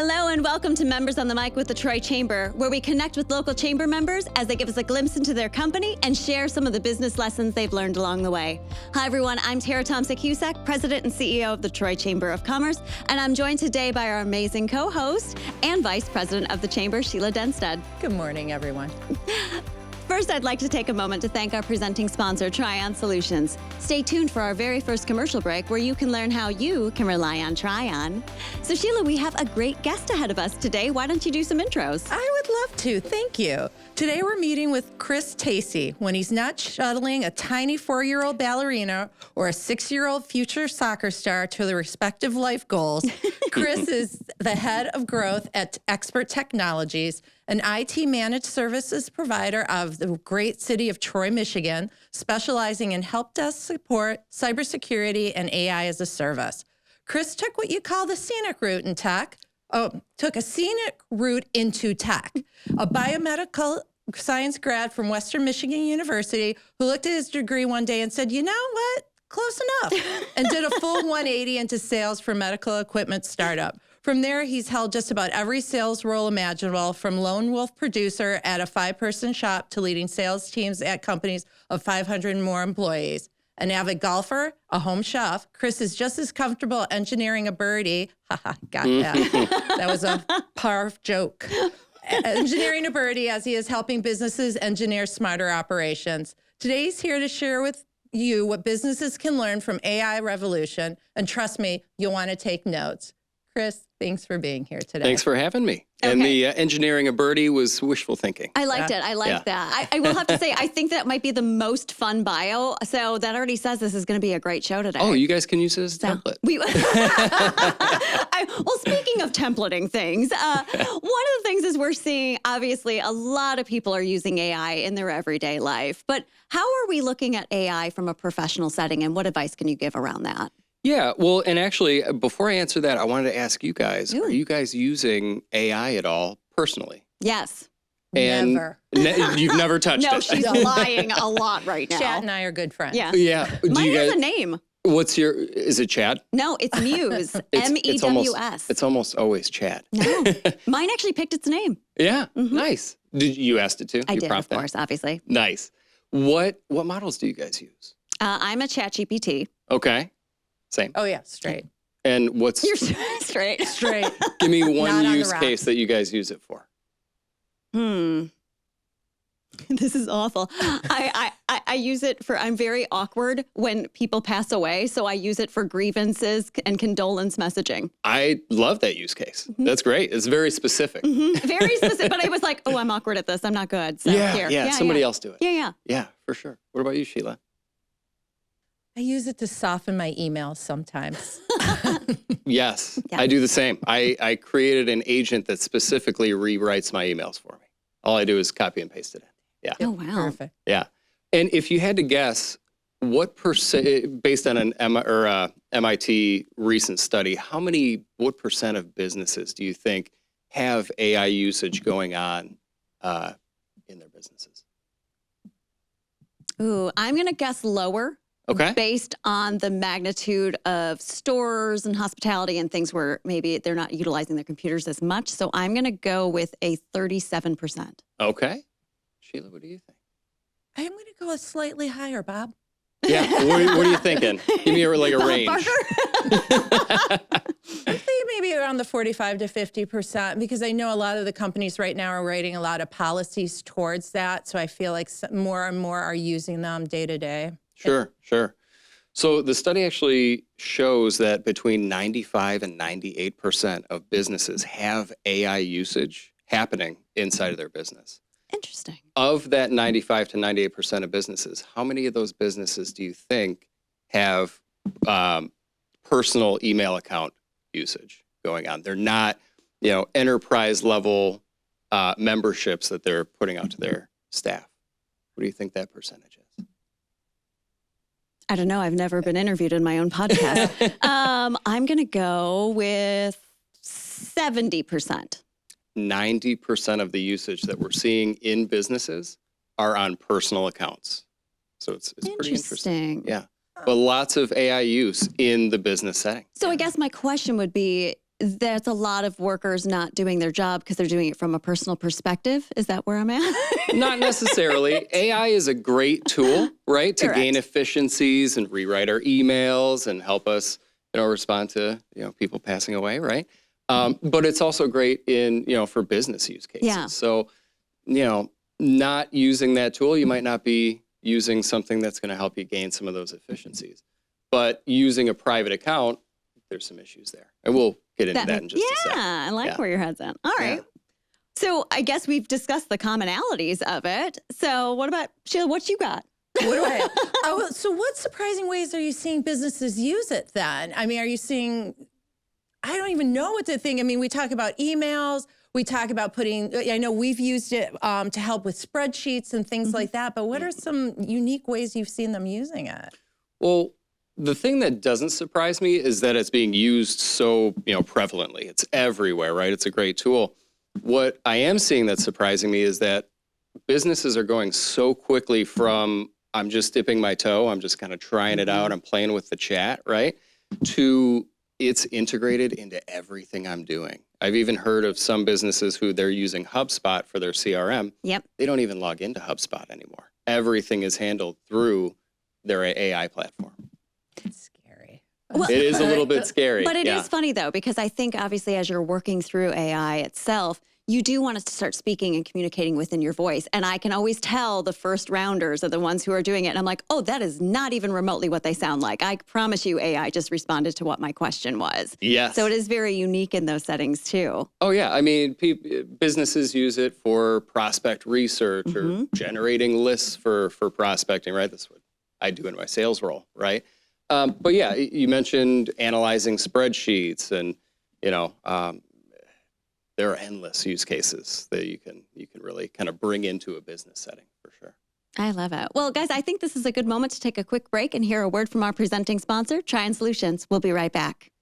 Hello and welcome to Members on the Mic with the Troy Chamber, where we connect with local chamber members as they give us a glimpse into their company and share some of the business lessons they've learned along the way. Hi everyone, I'm Tara Thompson-Cusack, President and CEO of the Troy Chamber of Commerce, and I'm joined today by our amazing co-host and Vice President of the Chamber, Sheila Denstead. Good morning, everyone. First, I'd like to take a moment to thank our presenting sponsor, Trion Solutions. Stay tuned for our very first commercial break where you can learn how you can rely on Trion. So Sheila, we have a great guest ahead of us today. Why don't you do some intros? I would love to. Thank you. Today we're meeting with Chris Taisey. When he's not shuttling a tiny 4-year-old ballerina or a 6-year-old future soccer star to their respective life goals, Chris is the head of growth at Xpert Technologies, an IT managed services provider of the great city of Troy, Michigan, specializing in help desk support, cybersecurity, and AI as a service. Chris took what you call the scenic route in tech. Took a scenic route into tech. A biomedical science grad from Western Michigan University who looked at his degree one day and said, you know what? Close enough. And did a full 180 into sales for medical equipment startup. From there, he's held just about every sales role imaginable, from lone wolf producer at a 5-person shop to leading sales teams at companies of 500 and more employees. An avid golfer, a home chef, Chris is just as comfortable engineering a birdie. Haha, got that. That was a parv joke. Engineering a birdie as he is helping businesses engineer smarter operations. Today, he's here to share with you what businesses can learn from AI revolution. And trust me, you'll want to take notes. Chris, thanks for being here today. Thanks for having me. Okay. And the engineering a birdie was wishful thinking. I liked it. I liked that. I will have to say, I think that might be the most fun bio. So that already says this is going to be a great show today. Oh, you guys can use it as a template. Well, speaking of templating things, one of the things is we're seeing, obviously, a lot of people are using AI in their everyday life. But how are we looking at AI from a professional setting, and what advice can you give around that? Yeah, well, and actually, before I answer that, I wanted to ask you guys, are you guys using AI at all personally? Yes. And never. You've never touched it? No, she's lying a lot right now. Chad and I are good friends. Yeah. Yeah. Mine has a name. Is it Chad? No, it's Muse. M-E-W-S. It's almost always Chad. No, mine actually picked its name. Yeah, nice. Did you asked it to? I did, of course, obviously. Nice. What models do you guys use? I'm a ChatGPT. Okay. Same. Oh, yeah, straight. And what's... You're straight. Straight. Give me one use case that you guys use it for. This is awful. I use it for, I'm very awkward when people pass away, so I use it for grievances and condolence messaging. I love that use case. That's great. It's very specific. Very specific, but I was like, oh, I'm awkward at this. I'm not good. So here. Somebody else do it. Yeah. Yeah, for sure. What about you, Sheila? I use it to soften my emails sometimes. Yes, I do the same. I created an agent that specifically rewrites my emails for me. All I do is copy and paste it in. Yeah. Oh, wow. Perfect. Yeah. And if you had to guess, what percent, based on an MIT recent study, what percent of businesses do you think have AI usage going on in their businesses? Ooh, I'm going to guess lower. Okay. Based on the magnitude of stores and hospitality and things where maybe they're not utilizing their computers as much. So I'm going to go with a 37%. Okay. Sheila, what do you think? I'm going to go slightly higher, Bob. Yeah. What are you thinking? Give me a range. I think maybe around the 45 to 50%, because I know a lot of the companies right now are writing a lot of policies towards that. So I feel like more and more are using them day to day. Sure. So the study actually shows that between 95 and 98% of businesses have AI usage happening inside of their business. Interesting. Of that 95 to 98% of businesses, how many of those businesses do you think have personal email account usage going on? They're not, enterprise level memberships that they're putting out to their staff. What do you think that percentage is? I don't know. I've never been interviewed in my own podcast. I'm going to go with 70%. 90% of the usage that we're seeing in businesses are on personal accounts. So it's pretty interesting. Yeah. But lots of AI use in the business setting. So I guess my question would be, there's a lot of workers not doing their job because they're doing it from a personal perspective. Is that where I'm at? Not necessarily. AI is a great tool, right, to Correct. gain efficiencies and rewrite our emails and help us, respond to, people passing away, right? But it's also great in, for business use cases. Yeah. So, not using that tool, you might not be using something that's going to help you gain some of those efficiencies. But using a private account, there's some issues there. And we'll get into that in just a second. Yeah, I like where your head's at. All right. Yeah. So I guess we've discussed the commonalities of it. So what about, Sheila, what you got? What do I? So what surprising ways are you seeing businesses use it then? I mean, are you seeing, I don't even know what to think. I mean, we talk about emails. We talk about I know we've used it to help with spreadsheets and things like that. But what are some unique ways you've seen them using it? Well, the thing that doesn't surprise me is that it's being used so, prevalently. It's everywhere, right? It's a great tool. What I am seeing that's surprising me is that businesses are going so quickly from, I'm just dipping my toe, I'm just kind of trying it out, I'm playing with the chat, right? To it's integrated into everything I'm doing. I've even heard of some businesses who they're using HubSpot for their CRM. Yep. They don't even log into HubSpot anymore. Everything is handled through their AI platform. It's scary. Well, It is a little bit scary. But it is funny, though, because I think, obviously, as you're working through AI itself, you do want us to start speaking and communicating within your voice. And I can always tell the first rounders are the ones who are doing it. And I'm like, oh, that is not even remotely what they sound like. I promise you AI just responded to what my question was. Yes. So it is very unique in those settings, too. Oh, yeah. I mean, businesses use it for prospect research or generating lists for prospecting, right? That's what I do in my sales role, right? But yeah, you mentioned analyzing spreadsheets and, there are endless use cases that you can really kind of bring into a business setting for sure. I love it. Well, guys, I think this is a good moment to take a quick break and hear a word from our presenting sponsor, Trion Solutions. We'll be right back.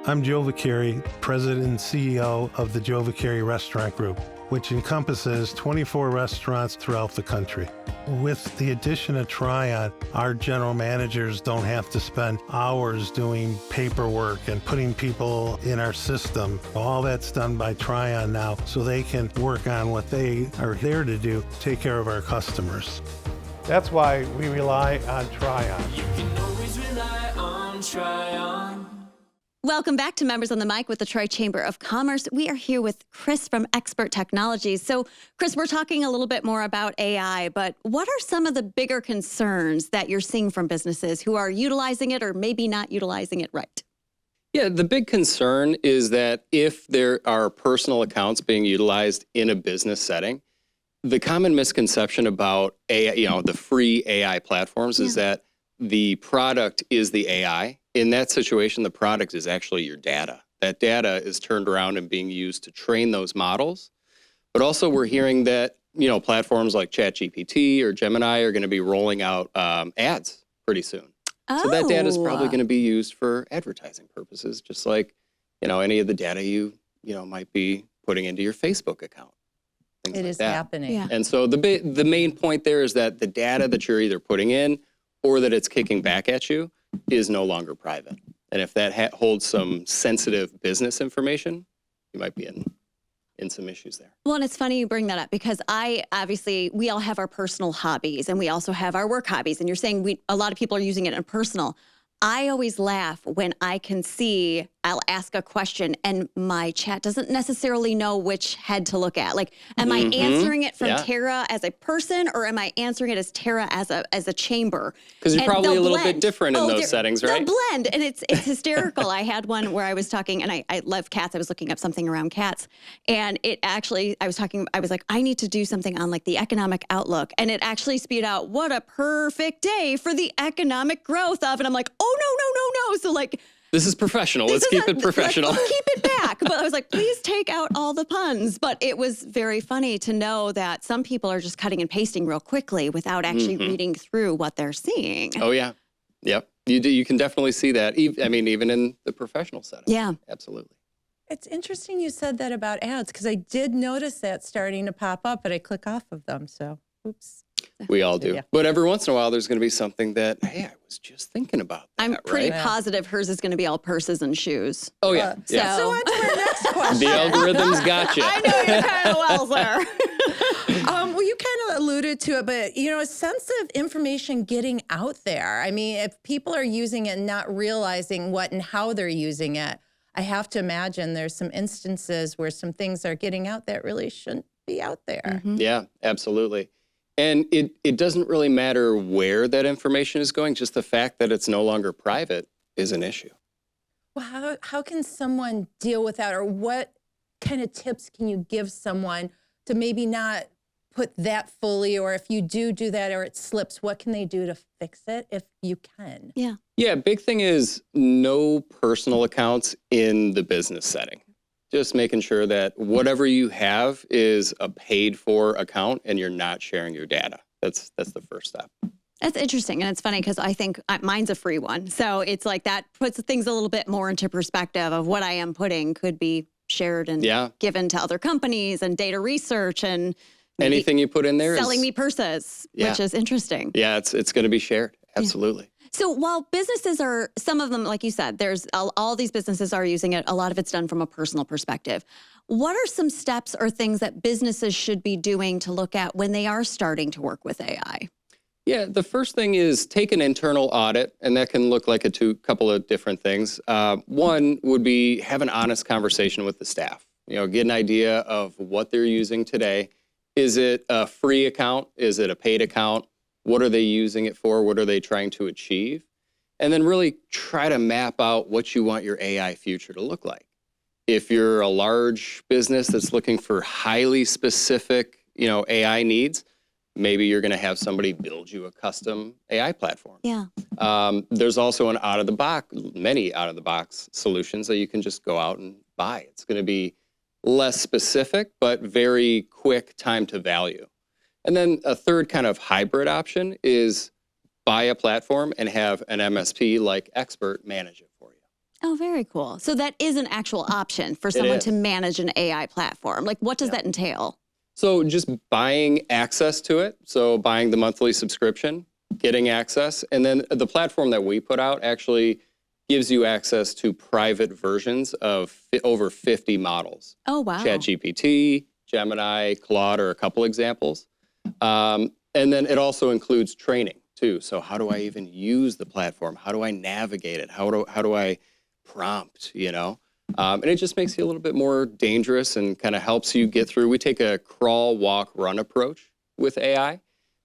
I'm Joe Vicari, President and CEO of the Joe Vicari Restaurant Group, which encompasses 24 restaurants throughout the country. With the addition of Trion, our general managers don't have to spend hours doing paperwork and putting people in our system. All that's done by Trion now, so they can work on what they are there to do, take care of our customers. That's why we rely on Trion. You can always rely on Trion. Welcome back to Members on the Mic with the Troy Chamber of Commerce. We are here with Chris from Xpert Technologies. So, Chris, we're talking a little bit more about AI, but what are some of the bigger concerns that you're seeing from businesses who are utilizing it or maybe not utilizing it right? Yeah, the big concern is that if there are personal accounts being utilized in a business setting, the common misconception about AI, the free AI platforms is that the product is the AI. In that situation, the product is actually your data. That data is turned around and being used to train those models. But also we're hearing that, platforms like ChatGPT or Gemini are going to be rolling out ads pretty soon. So that data is probably going to be used for advertising purposes, just like, any of the data you might be putting into your Facebook account. It is happening. Yeah. And so the main point there is that the data that you're either putting in or that it's kicking back at you is no longer private. And if that holds some sensitive business information, you might be in some issues there. Well, and it's funny you bring that up because we all have our personal hobbies and we also have our work hobbies. And you're saying a lot of people are using it in personal. I always laugh when I can see, I'll ask a question and my chat doesn't necessarily know which head to look at. Like, am I answering it from Tara as a person or am I answering it as Tara as a chamber? Because you're probably a little blend. bit different in those settings, right? They'll blend and it's hysterical. I had one where I was talking and I love cats. I was looking up something around cats and I was like, I need to do something on like the economic outlook. And it actually spewed out, what a perfect day for the economic growth of, and I'm like, oh, no. So like, this is professional. Let's keep it professional. Let's keep it back. But I was like, please take out all the puns. But it was very funny to know that some people are just cutting and pasting real quickly without actually reading through what they're seeing. Oh, yeah. Yep. You can definitely see that. Even in the professional setting. Yeah. Absolutely. It's interesting you said that about ads because I did notice that starting to pop up, but I click off of them. So, oops. We all do. Yeah. But every once in a while, there's going to be something that, hey, I was just thinking about that, I'm pretty right? positive hers is going to be all purses and shoes. Oh, yeah. yeah. So on to our next question. The algorithms got you. I know you kind of well, sir. Well, you kind of alluded to it, but a sense of information getting out there. I mean, if people are using it and not realizing what and how they're using it, I have to imagine there's some instances where some things are getting out that really shouldn't be out there. Yeah, absolutely. And it doesn't really matter where that information is going. Just the fact that it's no longer private is an issue. Well, how can someone deal with that, or what kind of tips can you give someone to maybe not put that fully, or if you do that or it slips, what can they do to fix it if you can? Yeah. Yeah, big thing is no personal accounts in the business setting. Just making sure that whatever you have is a paid for account and you're not sharing your data. That's the first step. That's interesting. And it's funny because I think mine's a free one. So it's like that puts things a little bit more into perspective of what I am putting could be shared and given to other companies and data research and anything you put in there selling me purses, which is interesting. Yeah, it's going to be shared. Absolutely. Yeah. So while businesses are, some of them, like you said, there's all these businesses are using it. A lot of it's done from a personal perspective. What are some steps or things that businesses should be doing to look at when they are starting to work with AI? Yeah, the first thing is take an internal audit, and that can look like a couple of different things. One would be have an honest conversation with the staff. Get an idea of what they're using today. Is it a free account? Is it a paid account? What are they using it for? What are they trying to achieve? And then really try to map out what you want your AI future to look like. If you're a large business that's looking for highly specific, AI needs, maybe you're going to have somebody build you a custom AI platform. Yeah. There's also many out-of-the-box solutions that you can just go out and buy. It's going to be less specific, but very quick time to value. And then a third kind of hybrid option is buy a platform and have an MSP like Xpert manage it for you. Oh, very cool. So that is an actual option for someone to manage an AI platform. Like, what does that entail? So just buying access to it. So buying the monthly subscription, getting access. And then the platform that we put out actually gives you access to private versions of over 50 models. Oh, wow. ChatGPT, Gemini, Claude are a couple examples. And then it also includes training too. So how do I even use the platform? How do I navigate it? How do I prompt, And it just makes you a little bit more dangerous and kind of helps you get through. We take a crawl, walk, run approach with AI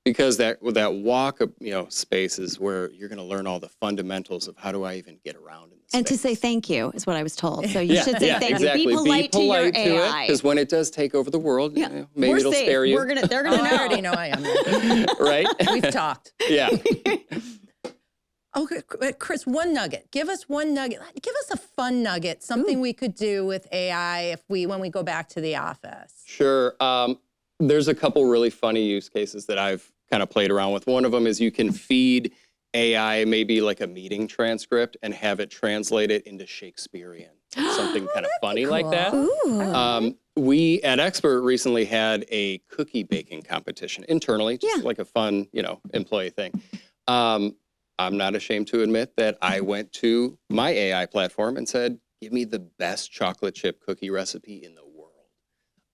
because that walk, space is where you're going to learn all the fundamentals of how do I even get around in this And space. to say thank you is what I was told. So you should say thank exactly. you. Be polite to your AI. Because when it does take over the world, maybe We're it'll safe. spare you. They're gonna know. I already know I am. Right? We've talked. Yeah. Okay, Chris, one nugget. Give us one nugget. Give us a fun nugget, something we could do with AI when we go back to the office. Sure. There's a couple really funny use cases that I've kind of played around with. One of them is you can feed AI maybe like a meeting transcript and have it translate it into Shakespearean. Something kind of funny like that. Ooh. We at Xpert recently had a cookie baking competition internally, just like a fun, employee thing. I'm not ashamed to admit that I went to my AI platform and said, give me the best chocolate chip cookie recipe in the world.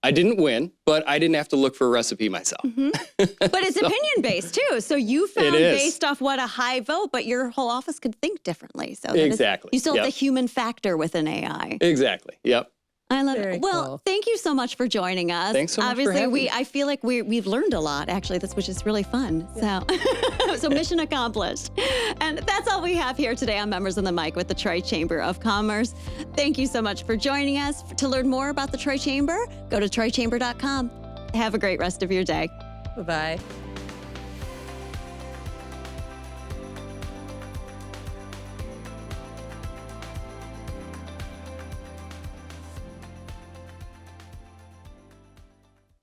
I didn't win, but I didn't have to look for a recipe myself. But it's opinion-based too. So you found based off what a high vote, but your whole office could think differently. So exactly. You still have the human factor with an AI. Exactly. Yep. I love Very it. Well, cool. thank you so much for joining us. Thanks so much for Obviously, having me. I feel like we've learned a lot, actually, which is really fun. So mission accomplished. And that's all we have here today on Members on the Mic with the Troy Chamber of Commerce. Thank you so much for joining us. To learn more about the Troy Chamber, go to troychamber.com. Have a great rest of your day. Bye-bye.